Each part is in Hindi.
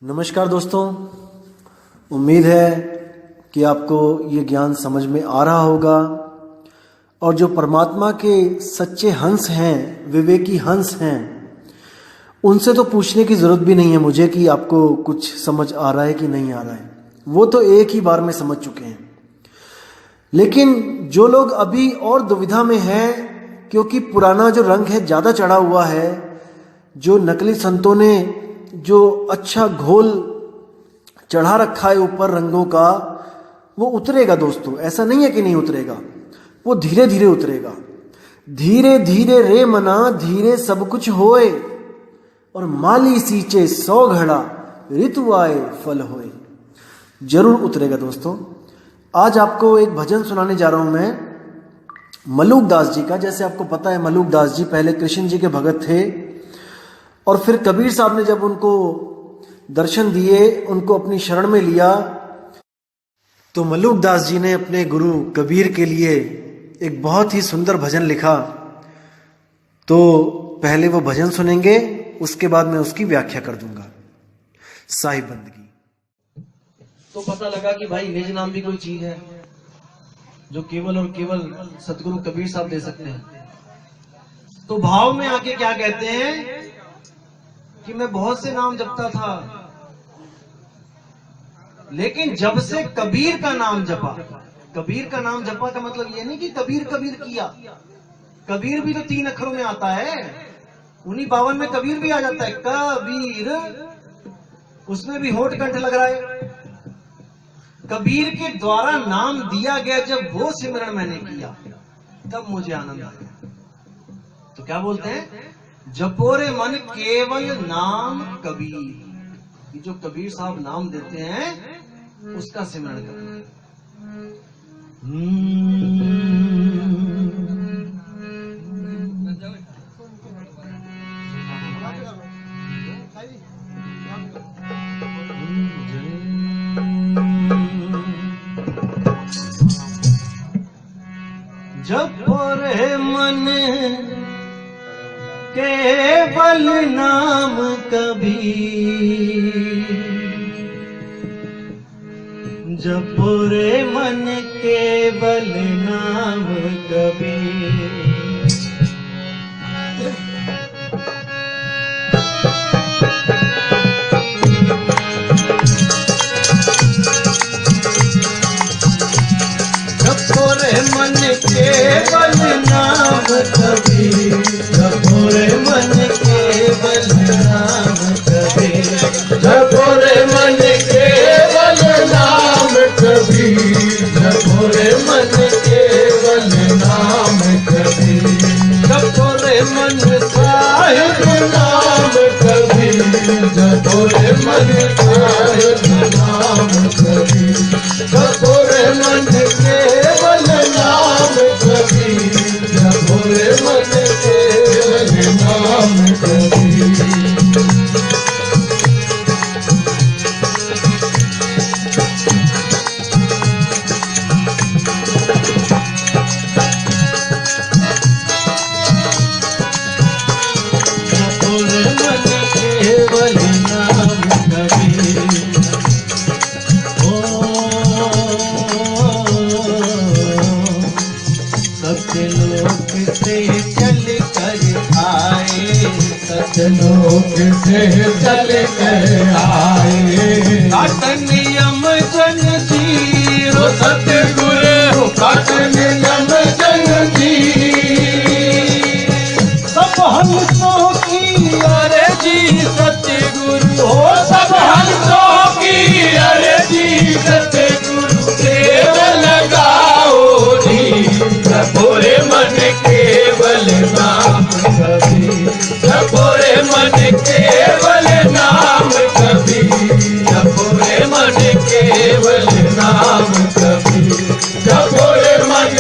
नमस्कार दोस्तों, उम्मीद है कि आपको ये ज्ञान समझ में आ रहा होगा और जो परमात्मा के सच्चे हंस हैं, विवेकी हंस हैं, उनसे तो पूछने की ज़रूरत भी नहीं है मुझे कि आपको कुछ समझ आ रहा है कि नहीं आ रहा है। वो तो एक ही बार में समझ चुके हैं। लेकिन जो लोग अभी और दुविधा में हैं, क्योंकि पुराना जो रंग है ज़्यादा चढ़ा हुआ है, जो नकली संतों ने जो अच्छा घोल चढ़ा रखा है ऊपर रंगों का, वो उतरेगा दोस्तों। ऐसा नहीं है कि नहीं उतरेगा, वो धीरे धीरे उतरेगा। धीरे धीरे रे मना धीरे सब कुछ होए, और माली सींचे 100 घड़ा ऋतु आए फल होए। जरूर उतरेगा दोस्तों। आज आपको एक भजन सुनाने जा रहा हूं मैं मलूक दास जी का। जैसे आपको पता है, मलूक दास जी पहले कृष्ण जी के भगत थे और फिर कबीर साहब ने जब उनको दर्शन दिए, उनको अपनी शरण में लिया, तो मलूक दास जी ने अपने गुरु कबीर के लिए एक बहुत ही सुंदर भजन लिखा। तो पहले वो भजन सुनेंगे, उसके बाद मैं उसकी व्याख्या कर दूंगा। साहिब बंदगी। तो पता लगा कि भाई निज नाम भी कोई चीज है जो केवल और केवल सतगुरु कबीर साहब दे सकते हैं। तो भाव में आके क्या कहते हैं कि मैं बहुत से नाम जपता था, लेकिन जब से कबीर का नाम जपा। कबीर का नाम जपा का मतलब ये नहीं कि कबीर कबीर किया। कबीर भी तो 3 अक्षरों में आता है। उन्हीं 52 में कबीर भी आ जाता है, कबीर, उसमें भी होठ कंठ लग रहा है। कबीर के द्वारा नाम दिया गया, जब वो सिमरन मैंने किया तब मुझे आनंद आया। तो क्या बोलते हैं, जपोरे मन केवल नाम कबीर। ये जो कबीर साहब नाम देते हैं उसका सिमरन करना है। जपोरे मन केवल नाम कबीर, जपोरे मन केवल नाम कबीर। जपोरे मन केवल नाम कबीर, जपोरे मन केवल नाम कबीर, जपोरे मन केवल नाम कबीर, जपोरे मन केवल नाम कबीर, जपोरे मन साहिब नाम कबीर, जपोरे मन साहिब नाम कबीर, जपोरे मन केवल नाम कबीर, जपोरे मन केवल नाम कबीर। जपोरे मन केवल नाम कबीर। सत्यलोक से चल कर आए, सत्यलोक से चल कर आए, काट नियम जन जीरो सतगुरु, काट नियम जन जी। सब हंसों की अरे जी सतगुरु हो, सब हंसों की अरे जी सतगुरु, देव लगाओ जी। जपोरे मन केवल नाम कबीर, जपोरे मन केवल नाम कबीर, जपोरे मन केवल नाम कबीर, जपोरे मन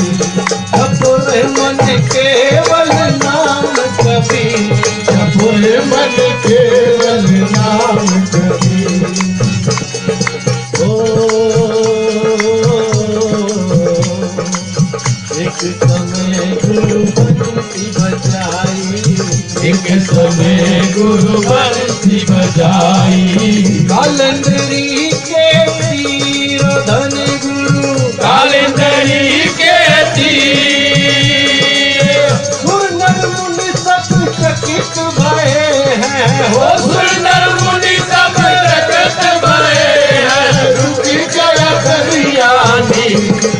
जपो रे मन केवल नाम कबीर, जपो रे मन केवल नाम कबीर। ओ एक समय गुरु बंसी बजाई, एक समय गुरु बंसी बजाई, कालंदरी के तीर धन गुरु, कालिंदरी के तीर, सुरनर मुनि सब चकित भये हैं, हो सुंदर मुनि सब जगत भये हैं, रुचि जय करियानी,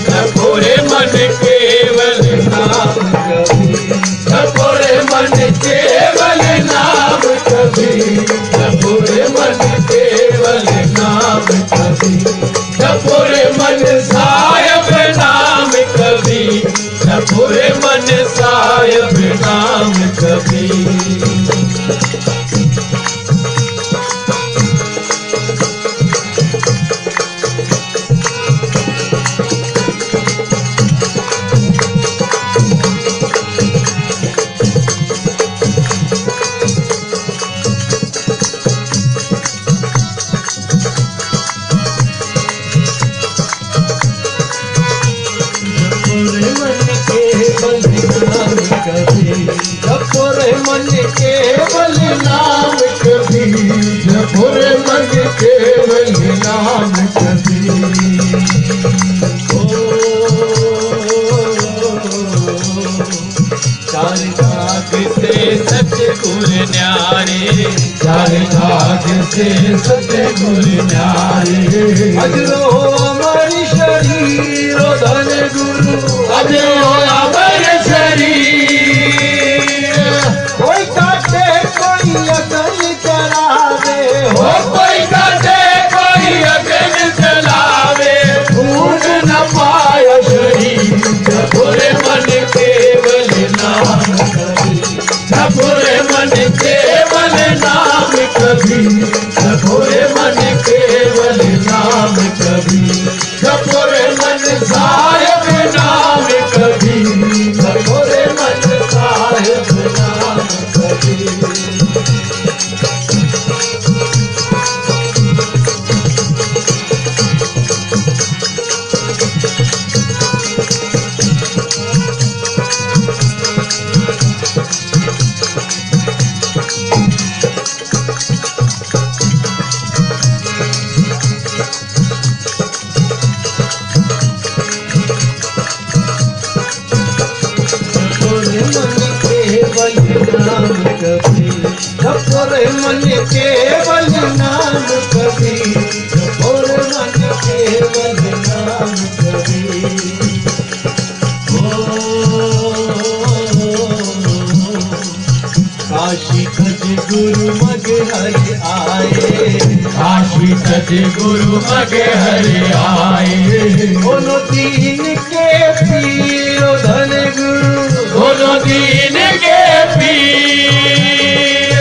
जपो रे मन केवल नाम कबीर, जपो रे मन केवल नाम कबीर, जपो रे मन केवल नाम कबीर, जपो रे मन साहिब नाम कबीर, जपो रे मन साहिब नाम कबीर। जपो रे मन केवल नाम कबीर, जपो रे मन केवल नाम कबीर। चार धाग से सतगुर न्यारे, चार धाग से सतगुर न्यारे, अजरो अमर शरीर धन गुरु, अजरो अमर शरीर, कोई काटे कोई अगन करावे, हो कोई काटे कोई अगन जलावे, फूल न पाया शरीर, जपो रे मन केवल नाम कबीर, जपो रे मन केवल नाम कबीर, जपो रे मन केवल नाम कबीर, जपो रे मन साहिब नाम कबीर, जपो रे मन साहिब नाम कबीर। जपो रे मन केवल नाम कबीर, जपो रे मन केवल नाम कबीर। काशी खज गुरु मग हरि आए, काशी सच गुरु मगे हरि आए, दोनों दीन के पीर धन गुरु, दोनों दीन के पीर,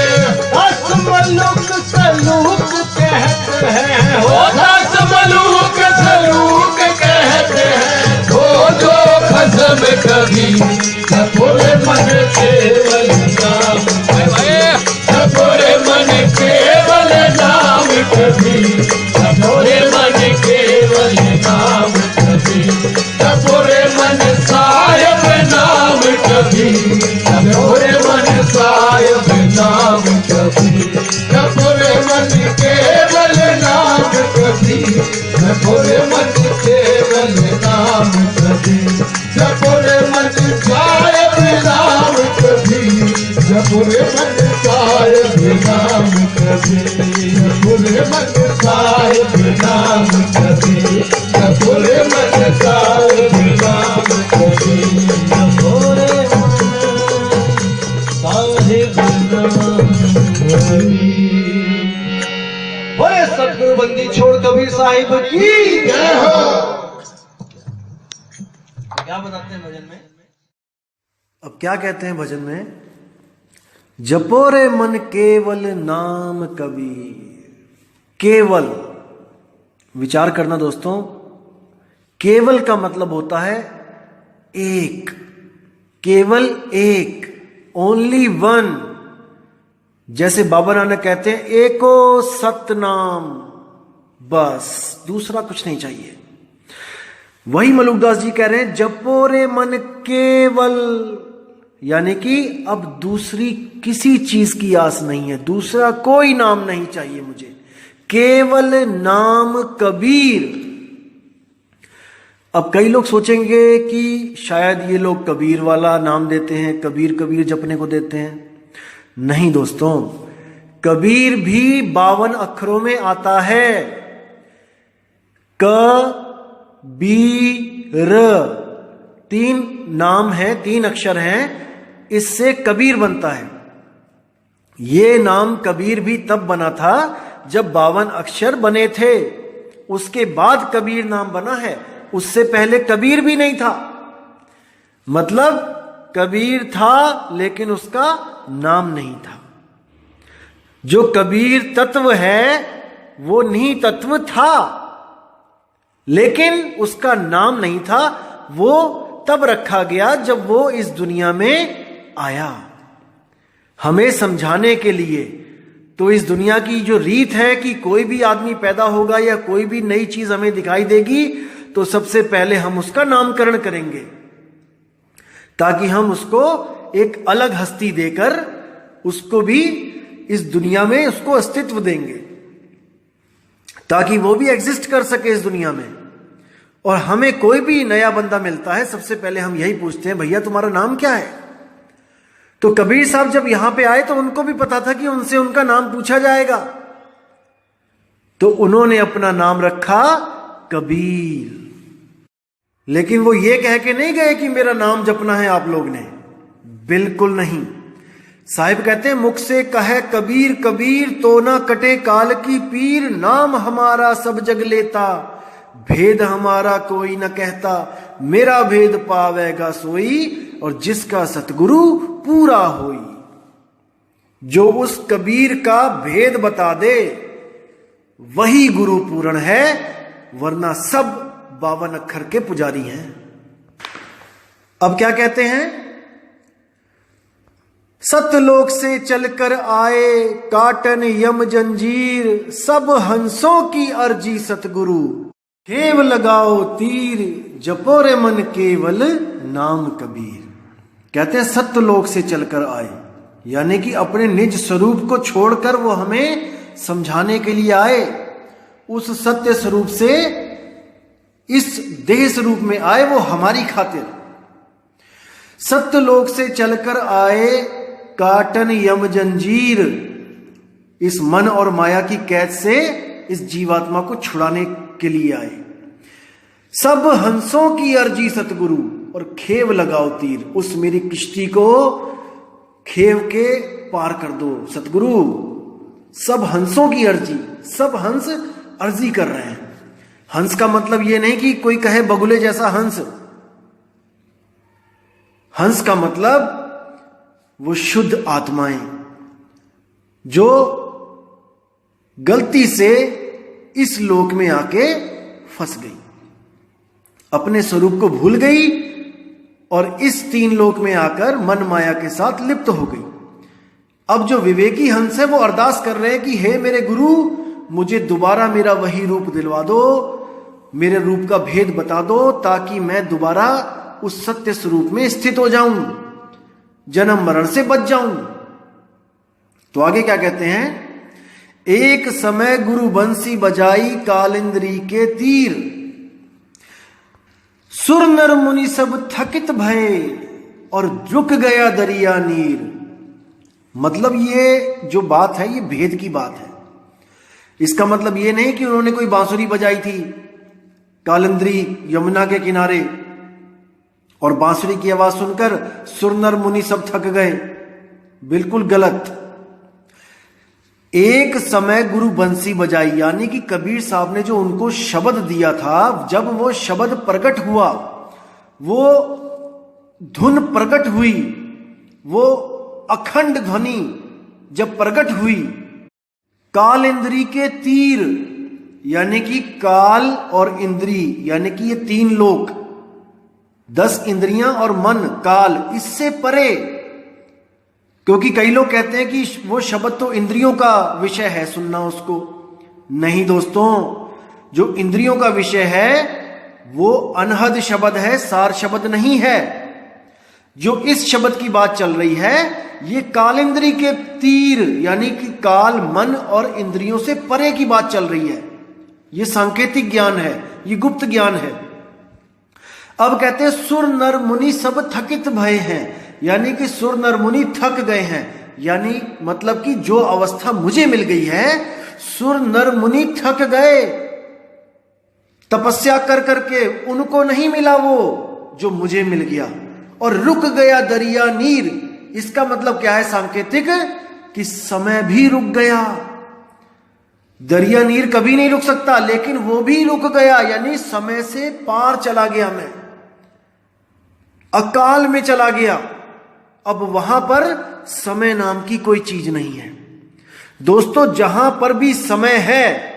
असमलुक सलूक कहते हैं, हो दस मलूक सलूक कहते हैं, हो जो खसम कभी, जपो रे मन केवल नाम कबीर, जपो रे मन केवल नाम कबीर, जपो रे मन केवल नाम कबीर, जपो रे मन साहिब नाम कबीर, जपो रे मन साहिब नाम कबीर, जपो रे मन केवल नाम कबीर, जपो रे मन केवल नाम कबीर, जपो रे मन साहिब नाम कबीर, जपो रे मन साहिब नाम कबीर, जपो रे मन साहिब नाम कबीर, जपो रे मन साहिब नाम कबीर, जपो रे साहिब नाम कबीर। बोले सतगुरु बंदी छोड़ कबीर साहिब की जय हो। क्या बताते हैं भजन में? अब क्या कहते हैं भजन में? जपो रे मन केवल नाम कबीर। केवल, विचार करना दोस्तों, केवल का मतलब होता है एक, केवल एक, ओनली वन। जैसे बाबा नानक कहते हैं एको सतनाम, बस दूसरा कुछ नहीं चाहिए। वही मलुकदास जी कह रहे हैं जपो रे मन केवल, यानी कि अब दूसरी किसी चीज की आस नहीं है, दूसरा कोई नाम नहीं चाहिए मुझे, केवल नाम कबीर। अब कई लोग सोचेंगे कि शायद ये लोग कबीर वाला नाम देते हैं, कबीर कबीर जपने को देते हैं। नहीं दोस्तों, कबीर भी 52 अक्षरों में आता है। क बी र, 3 नाम है, 3 अक्षर हैं, इससे कबीर बनता है। ये नाम कबीर भी तब बना था जब 52 अक्षर बने थे, उसके बाद कबीर नाम बना है, उससे पहले कबीर भी नहीं था। मतलब कबीर था लेकिन उसका नाम नहीं था। जो कबीर तत्व है वो नी तत्व था, लेकिन उसका नाम नहीं था। वो तब रखा गया जब वो इस दुनिया में आया, हमें समझाने के लिए। तो इस दुनिया की जो रीत है कि कोई भी आदमी पैदा होगा या कोई भी नई चीज हमें दिखाई देगी तो सबसे पहले हम उसका नामकरण करेंगे, ताकि हम उसको एक अलग हस्ती देकर उसको भी इस दुनिया में उसको अस्तित्व देंगे, ताकि वो भी एग्जिस्ट कर सके इस दुनिया में। और हमें कोई भी नया बंदा मिलता है, सबसे पहले हम यही पूछते हैं, भैया तुम्हारा नाम क्या है? तो कबीर साहब जब यहां पे आए तो उनको भी पता था कि उनसे उनका नाम पूछा जाएगा, तो उन्होंने अपना नाम रखा कबीर। लेकिन वो ये कह के नहीं गए कि मेरा नाम जपना है आप लोग ने, बिल्कुल नहीं। साहिब कहते हैं मुख से कहे कबीर कबीर, तो ना कटे काल की पीर। नाम हमारा सब जग लेता, भेद हमारा कोई न कहता। मेरा भेद पावेगा सोई, और जिसका सतगुरु पूरा होई। जो उस कबीर का भेद बता दे वही गुरु पूर्ण है, वरना सब 52 अक्षर के पुजारी हैं। अब क्या कहते हैं? सतलोक से चलकर आए काटन यम जंजीर, सब हंसों की अर्जी सतगुरु। केव लगाओ तीर, जपो रे मन केवल नाम कबीर। कहते हैं सत्यलोक से चलकर आए, यानी कि अपने निज स्वरूप को छोड़कर वो हमें समझाने के लिए आए। उस सत्य स्वरूप से इस देह स्वरूप में आए, वो हमारी खातिर। सत्यलोक से चलकर आए काटन यम जंजीर, इस मन और माया की कैद से इस जीवात्मा को छुड़ाने के लिए आए। सब हंसों की अर्जी सतगुरु, और खेव लगाओ तीर, उस मेरी किश्ती को खेव के पार कर दो सतगुरु। सब हंसों की अर्जी, सब हंस अर्जी कर रहे हैं। हंस का मतलब यह नहीं कि कोई कहे बगुले जैसा हंस। हंस का मतलब वो शुद्ध आत्माएं जो गलती से इस लोक में आके फंस गई, अपने स्वरूप को भूल गई और इस 3 लोक में आकर मन माया के साथ लिप्त हो गई। अब जो विवेकी हंस है वो अरदास कर रहे हैं कि हे मेरे गुरु, मुझे दोबारा मेरा वही रूप दिलवा दो, मेरे रूप का भेद बता दो, ताकि मैं दोबारा उस सत्य स्वरूप में स्थित हो जाऊं, जन्म मरण से बच जाऊं। तो आगे क्या कहते हैं? एक समय गुरु बंसी बजाई कालिंद्री के तीर, सुर नर मुनि सब थकित भये और रुक गया दरिया नीर। मतलब ये जो बात है ये भेद की बात है। इसका मतलब ये नहीं कि उन्होंने कोई बांसुरी बजाई थी कालिंद्री यमुना के किनारे और बांसुरी की आवाज सुनकर सुर नर मुनि सब थक गए, बिल्कुल गलत। एक समय गुरु बंसी बजाई, यानी कि कबीर साहब ने जो उनको शब्द दिया था, जब वो शब्द प्रकट हुआ, वो धुन प्रकट हुई, वो अखंड ध्वनि जब प्रकट हुई, काल इंद्री के तीर, यानी कि काल और इंद्री यानी कि ये 3 लोक, 10 इंद्रियां और मन, काल, इससे परे। क्योंकि कई लोग कहते हैं कि वो शब्द तो इंद्रियों का विषय है, सुनना उसको। नहीं दोस्तों, जो इंद्रियों का विषय है वो अनहद शब्द है, सार शब्द नहीं है। जो इस शब्द की बात चल रही है ये कालेंद्री के तीर, यानी कि काल, मन और इंद्रियों से परे की बात चल रही है। ये सांकेतिक ज्ञान है, ये गुप्त ज्ञान है। अब कहते हैं सुर नर मुनि सब थकित भय हैं, यानी कि सुर नर मुनि थक गए हैं। यानी मतलब कि जो अवस्था मुझे मिल गई है, सुर नर मुनि थक गए तपस्या कर करके, उनको नहीं मिला वो जो मुझे मिल गया। और रुक गया दरिया नीर, इसका मतलब क्या है सांकेतिक, कि समय भी रुक गया। दरिया नीर कभी नहीं रुक सकता, लेकिन वो भी रुक गया, यानी समय से पार चला गया, मैं अकाल में चला गया। अब वहां पर समय नाम की कोई चीज नहीं है। दोस्तों, जहां पर भी समय है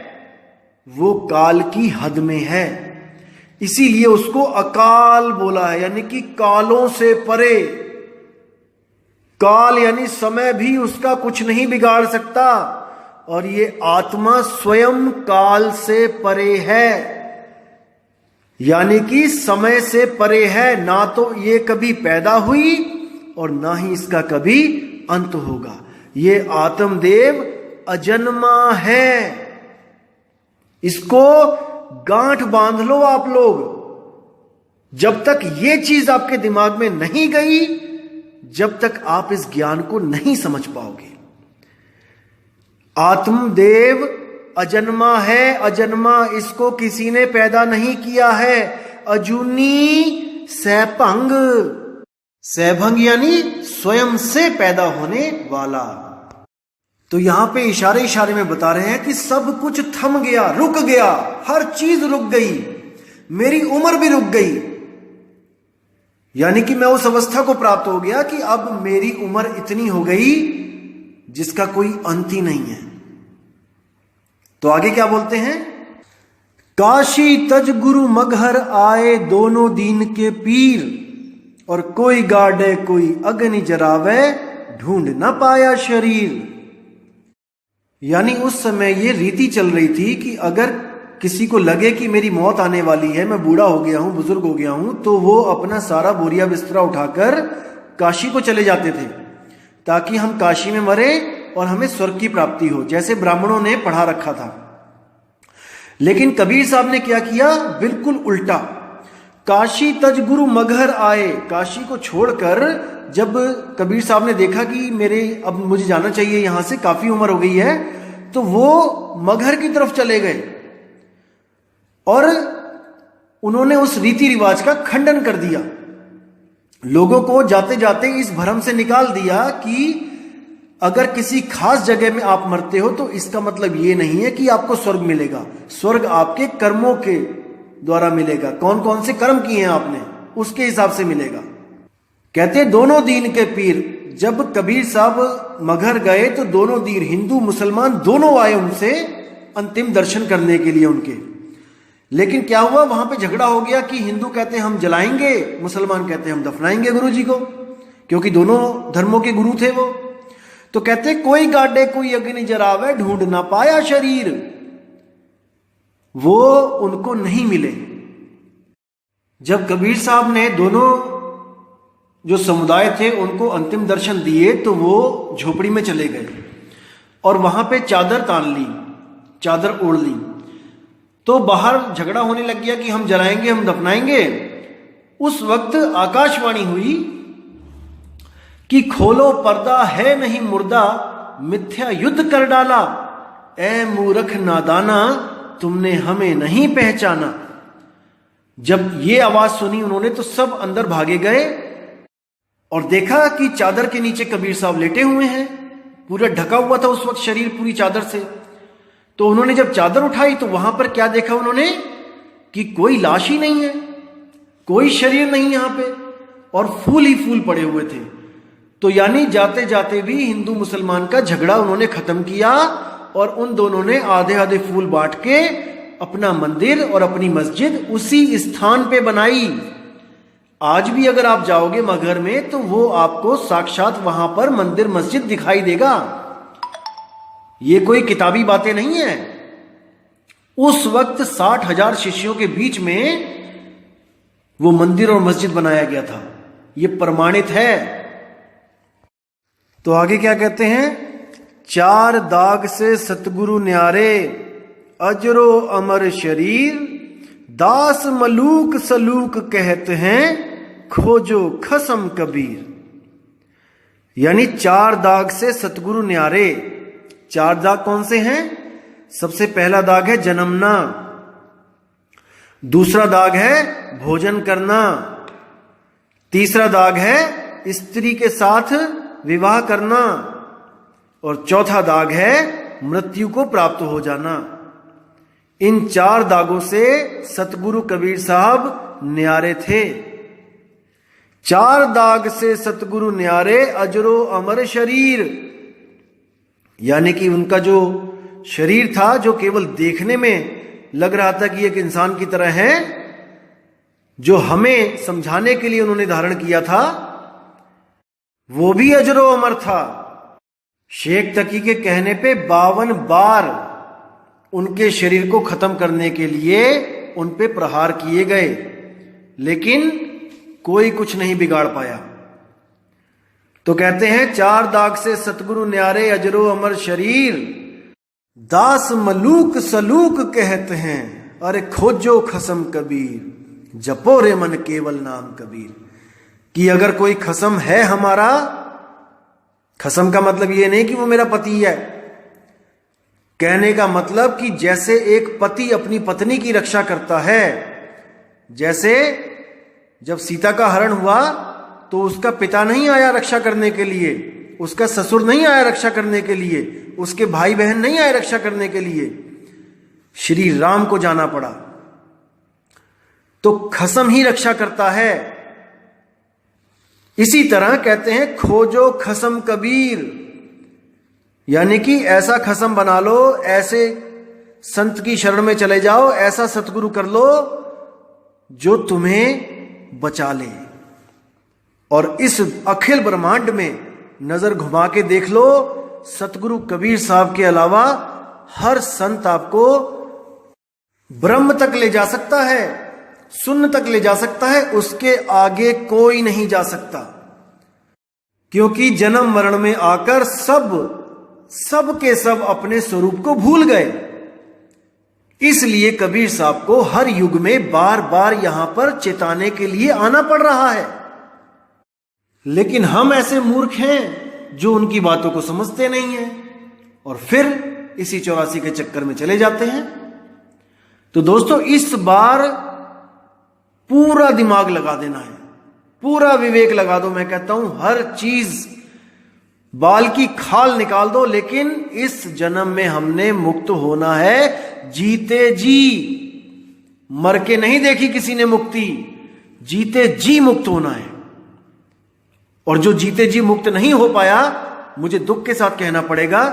वो काल की हद में है, इसीलिए उसको अकाल बोला है, यानी कि कालों से परे। काल यानी समय भी उसका कुछ नहीं बिगाड़ सकता, और ये आत्मा स्वयं काल से परे है, यानी कि समय से परे है। ना तो ये कभी पैदा हुई और ना ही इसका कभी अंत होगा। ये आत्मदेव अजन्मा है, इसको गांठ बांध लो आप लोग। जब तक ये चीज आपके दिमाग में नहीं गई, जब तक आप इस ज्ञान को नहीं समझ पाओगे। आत्मदेव अजन्मा है, अजन्मा, इसको किसी ने पैदा नहीं किया है। अजूनी सैभंग, सैभंग यानी स्वयं से पैदा होने वाला। तो यहां पे इशारे इशारे में बता रहे हैं कि सब कुछ थम गया, रुक गया, हर चीज रुक गई, मेरी उम्र भी रुक गई। यानी कि मैं उस अवस्था को प्राप्त हो गया कि अब मेरी उम्र इतनी हो गई जिसका कोई अंत ही नहीं है। तो आगे क्या बोलते हैं, काशी तज गुरु मगहर आए दोनों दीन के पीर, और कोई गाड़े कोई अग्नि जरावे ढूंढ न पाया शरीर। यानी उस समय ये रीति चल रही थी कि अगर किसी को लगे कि मेरी मौत आने वाली है, मैं बूढ़ा हो गया हूं, बुजुर्ग हो गया हूं, तो वो अपना सारा बोरिया बिस्तरा उठाकर काशी को चले जाते थे, ताकि हम काशी में मरे और हमें स्वर्ग की प्राप्ति हो, जैसे ब्राह्मणों ने पढ़ा रखा था। लेकिन कबीर साहब ने क्या किया, बिल्कुल उल्टा। काशी तज गुरु मगहर आए, काशी को छोड़कर जब कबीर साहब ने देखा कि अब मुझे जाना चाहिए, यहां से काफी उम्र हो गई है, तो वो मगहर की तरफ चले गए और उन्होंने उस रीति रिवाज का खंडन कर दिया। लोगों को जाते जाते इस भ्रम से निकाल दिया कि अगर किसी खास जगह में आप मरते हो तो इसका मतलब ये नहीं है कि आपको स्वर्ग मिलेगा। स्वर्ग आपके कर्मों के द्वारा मिलेगा, कौन कौन से कर्म किए हैं आपने, उसके हिसाब से मिलेगा। कहते दोनों दीन के पीर, जब कबीर साहब मगहर गए तो दोनों दीन, हिंदू मुसलमान दोनों आए उनसे अंतिम दर्शन करने के लिए उनके। लेकिन क्या हुआ, वहां पे झगड़ा हो गया कि हिंदू कहते हैं हम जलाएंगे, मुसलमान कहते हैं हम दफनाएंगे गुरु जी को, क्योंकि दोनों धर्मों के गुरु थे वो। तो कहते कोई गाड़े कोई अग्नि जरावे ढूंढ ना पाया शरीर, वो उनको नहीं मिले। जब कबीर साहब ने दोनों जो समुदाय थे उनको अंतिम दर्शन दिए तो वो झोपड़ी में चले गए और वहां पे चादर तान ली, चादर ओढ़ ली। तो बाहर झगड़ा होने लग गया कि हम जलाएंगे हम दफनाएंगे। उस वक्त आकाशवाणी हुई कि खोलो पर्दा है नहीं मुर्दा, मिथ्या युद्ध कर डाला, ए मूर्ख नादाना तुमने हमें नहीं पहचाना। जब ये आवाज सुनी उन्होंने तो सब अंदर भागे गए और देखा कि चादर के नीचे कबीर साहब लेटे हुए हैं, पूरा ढका हुआ था उस वक्त शरीर पूरी चादर से। तो उन्होंने जब चादर उठाई तो वहां पर क्या देखा उन्होंने कि कोई लाश ही नहीं है, कोई शरीर नहीं यहां पे, और फूल ही फूल पड़े हुए थे। तो यानी जाते जाते भी हिंदू मुसलमान का झगड़ा उन्होंने खत्म किया और उन दोनों ने आधे आधे फूल बांट के अपना मंदिर और अपनी मस्जिद उसी स्थान पे बनाई। आज भी अगर आप जाओगे मगहर में तो वो आपको साक्षात वहां पर मंदिर मस्जिद दिखाई देगा। ये कोई किताबी बातें नहीं है। उस वक्त 60,000 शिष्यों के बीच में वो मंदिर और मस्जिद बनाया गया था। ये प्रमाणित है। तो आगे क्या कहते हैं? 4 दाग से सतगुरु न्यारे, अजरो अमर शरीर, दास मलूक सलूक कहते हैं, खोजो खसम कबीर। यानी 4 दाग से सतगुरु न्यारे। 4 दाग कौन से हैं? सबसे पहला दाग है जन्मना, दूसरा दाग है भोजन करना, तीसरा दाग है स्त्री के साथ विवाह करना, और चौथा दाग है मृत्यु को प्राप्त हो जाना। इन 4 दागों से सतगुरु कबीर साहब न्यारे थे। 4 दाग से सतगुरु न्यारे, अजरो अमर शरीर। यानी कि उनका जो शरीर था, जो केवल देखने में लग रहा था कि एक इंसान की तरह है, जो हमें समझाने के लिए उन्होंने धारण किया था, वो भी अजरो अमर था। शेख तकी के कहने पे 52 बार उनके शरीर को खत्म करने के लिए उन पे प्रहार किए गए, लेकिन कोई कुछ नहीं बिगाड़ पाया। तो कहते हैं 4 दाग से सतगुरु न्यारे, अजरो अमर शरीर, दास मलूक सलूक कहते हैं, अरे खोजो खसम कबीर, जपो रे मन केवल नाम कबीर। कि अगर कोई खसम है हमारा, खसम का मतलब ये नहीं कि वो मेरा पति है, कहने का मतलब कि जैसे एक पति अपनी पत्नी की रक्षा करता है, जैसे जब सीता का हरण हुआ तो उसका पिता नहीं आया रक्षा करने के लिए, उसका ससुर नहीं आया रक्षा करने के लिए, उसके भाई बहन नहीं आए रक्षा करने के लिए, श्री राम को जाना पड़ा। तो खसम ही रक्षा करता है। इसी तरह कहते हैं खोजो खसम कबीर, यानी कि ऐसा खसम बना लो, ऐसे संत की शरण में चले जाओ, ऐसा सतगुरु कर लो जो तुम्हें बचा ले। और इस अखिल ब्रह्मांड में नजर घुमा के देख लो, सतगुरु कबीर साहब के अलावा हर संत आपको ब्रह्म तक ले जा सकता है, शून्य तक ले जा सकता है, उसके आगे कोई नहीं जा सकता। क्योंकि जन्म मरण में आकर सब के सब अपने स्वरूप को भूल गए। इसलिए कबीर साहब को हर युग में बार बार यहां पर चेताने के लिए आना पड़ रहा है। लेकिन हम ऐसे मूर्ख हैं जो उनकी बातों को समझते नहीं हैं और फिर इसी 84 के चक्कर में चले जाते हैं। तो दोस्तों, इस बार पूरा दिमाग लगा देना है, पूरा विवेक लगा दो। मैं कहता हूं हर चीज, बाल की खाल निकाल दो, लेकिन इस जन्म में हमने मुक्त होना है जीते जी। मर के नहीं देखी किसी ने मुक्ति, जीते जी मुक्त होना है। और जो जीते जी मुक्त नहीं हो पाया, मुझे दुख के साथ कहना पड़ेगा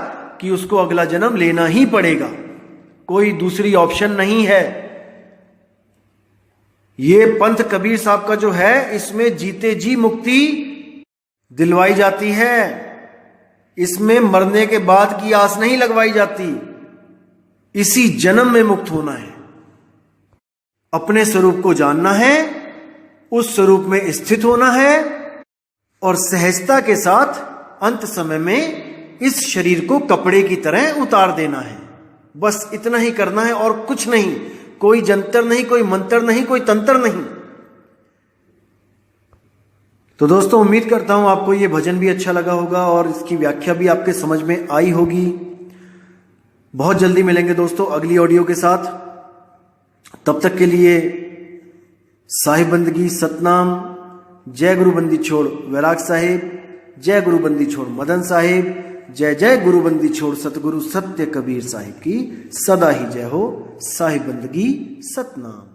कि उसको अगला जन्म लेना ही पड़ेगा, कोई दूसरी ऑप्शन नहीं है। ये पंथ कबीर साहब का जो है, इसमें जीते जी मुक्ति दिलवाई जाती है, इसमें मरने के बाद की आस नहीं लगवाई जाती। इसी जन्म में मुक्त होना है, अपने स्वरूप को जानना है, उस स्वरूप में स्थित होना है और सहजता के साथ अंत समय में इस शरीर को कपड़े की तरह उतार देना है। बस इतना ही करना है और कुछ नहीं, कोई जंतर नहीं, कोई मंत्र नहीं, कोई तंत्र नहीं। तो दोस्तों, उम्मीद करता हूं आपको ये भजन भी अच्छा लगा होगा और इसकी व्याख्या भी आपके समझ में आई होगी। बहुत जल्दी मिलेंगे दोस्तों अगली ऑडियो के साथ। तब तक के लिए साहिब बंदगी, सतनाम, जय गुरु बंदी छोड़ वैराग साहिब, जय गुरु बंदी छोड़ मदन साहिब, जय जय गुरु बंदी छोड़ सतगुरु सत्य कबीर साहिब की सदा ही जय हो। साहिब बंदगी, सतनाम।